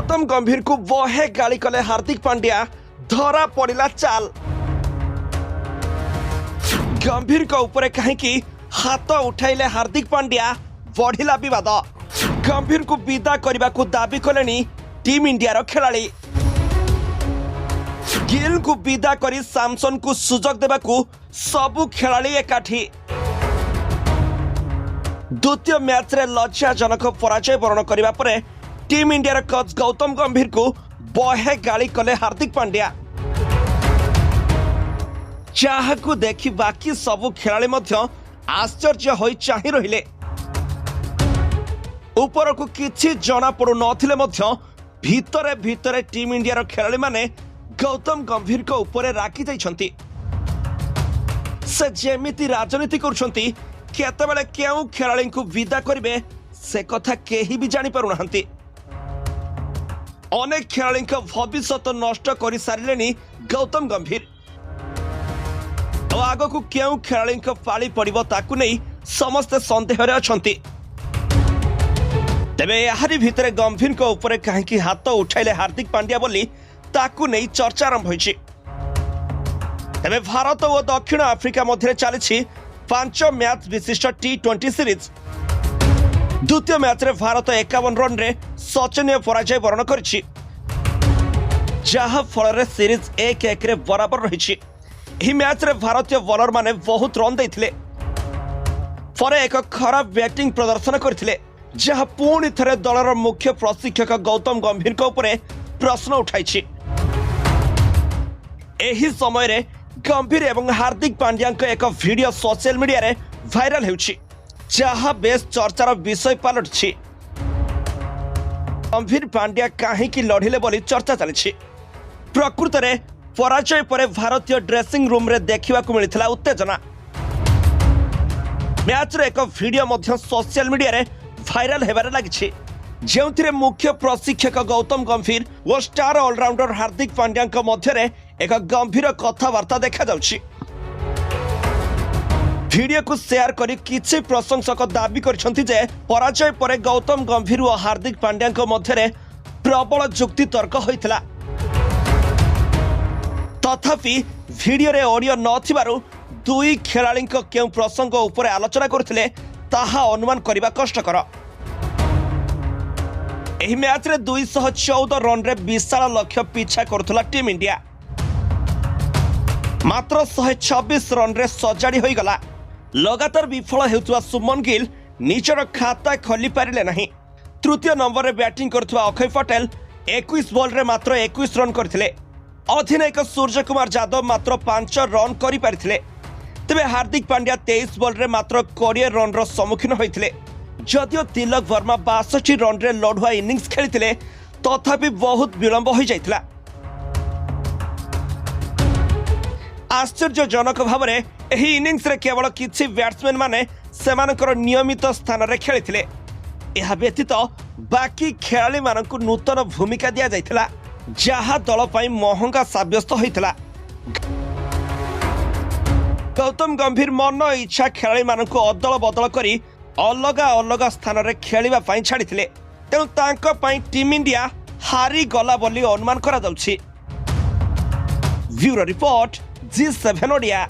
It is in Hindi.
गौतम गंभीर को बहे गाड़ी कले हार्दिक पांड्या धरा पड़ा चाल। गंभीर को ऊपर कहीं हाथ उठाइले हार्दिक पांड्या बढ़िला विवाद। गंभीर को विदा करने को दाबी कले टीम इंडिया खेलाड़ी। गिल को विदा करी सैमसन को सुजोग देबाकू सबु खेलाड़ी एकाठी। द्वितीय मैच रे लज्जाजनक पराजय वरण करने पर टीम इंडिया कोच गौतम गंभीर को बहे गाड़ी कले हार्दिक पांड्या। जहां देखि बाकी सबु खेलाड़ी मध्य आश्चर्य होई चाहि रहिले। ऊपर को किछि जना पड़ु नथिले मध्य भितरे भितरे टीम इंडिया खेलाड़ी माने गौतम गंभीर को ऊपर राखी जाइछंती। से जेमिति राजनीति करुछंती केतेबेले केउ खेलाड़ी को विदा करिवे से कथा केही भी जानि पारु नाहंती। अनेक खेलाड़ी भविष्य नष्ट कर सारे गौतम गंभीर। आग को क्यों खेलाड़ी पाली पड़ो ताकू नहीं समस्ते संदेह अछंती। तेबे यारी भितरे गंभीर को ऊपर कहीं हाथ उठाइले हार्दिक पांड्या बोली ताकू नहीं चर्चा आरंभ होइछि। तेबे भारत और दक्षिण आफ्रिका मध्य चली 5 मैच विशिष्ट T20 सीरीज। द्वितीय मैच रे भारत 51 रन रे शोचनीय पराजय वरण करिछि, जहां फल सीरीज 1-1 रे बराबर रही। यह मैच रे भारतीय बॉलर माने बहुत रन देथिले पर एक खराब बैटिंग प्रदर्शन करथिले, जहां पुणी थरे दलर मुख्य प्रशिक्षक गौतम गंभीर को ऊपर प्रश्न उठाइछि। एही समय रे गंभीर एवं हार्दिक पांड्या एक वीडियो सोशल मीडिया रे वायरल होउछि, जहां बेस चर्चार विषय पलटछि। गंभीर पांड्या कहीं लढ़िले बोली चर्चा चली। प्रकृत में पराजय पर भारतीय ड्रेसिंग रूम रे देखा मिलता उत्तेजना। मैच रे एक वीडियो मध्य सोशल मीडिया रे वायरल होबार लगी, जो मुख्य प्रशिक्षक गौतम गंभीर और स्टार ऑलराउंडर हार्दिक पांड्या मध्य रे एक गंभीर कथबार्ता देखा जाउछि। वीडियो को शेयर करी किछि प्रशंसक दाबी करछंती जे पराजय पर गौतम गंभीर और हार्दिक पांड्या मध्य रे प्रबल जुक्ति तर्क होइतला। तथापि वीडियो रे ऑडियो नथिबारु दुई खेलाड़ी केउ प्रसंग उपर आलोचना करथिले ताहा अनुमान करबा कष्टकर। एही मैच रे 214 रन रे विशाल लक्ष्य पीछा करथला टीम इंडिया। मात्र 126 रन रे सजाड़ी होई गला। लगातार विफल हेउतवा सुमन गिल निजर खाता खोली पारिले नहीं। तृतीय नंबर रे बैटिंग करथवा अक्षय पटेल 21 बॉल रे मात्र 21 रन करथिले। अधिनायक सूर्य कुमार यादव मात्र 5 रन करि पारिथिले। तबे हार्दिक पांड्या 23 बॉल रे मात्र 20 रन रो सम्मुखीन होइथिले। जदियो तिलक वर्मा 62 रन रे लढुआ इनिंग्स खेलिथिले तथापि बहुत विलंब हो जाइथिला। आश्चर्यजनक भाव में एही इनिंग्स रे केवल किछि बैट्समैन माने सेमानकर नियमित स्थान रे खेलिथिले। एहा व्यतीत बाकी खेलाड़ी मानकु नूतन भूमिका दिया जाइथिला, जहा दल पई महंगा साब्यस्त होइथिला। गौतम गंभीर मन इच्छा खेलाड़ी मानकु अदल बदल करी अलगा अलगा स्थान रे खेलिबा पई छाडिथिले। तेणु तांको पई टीम इंडिया हारी गला बोली अनुमान करा जाउछि। Bureau report G7 Odia.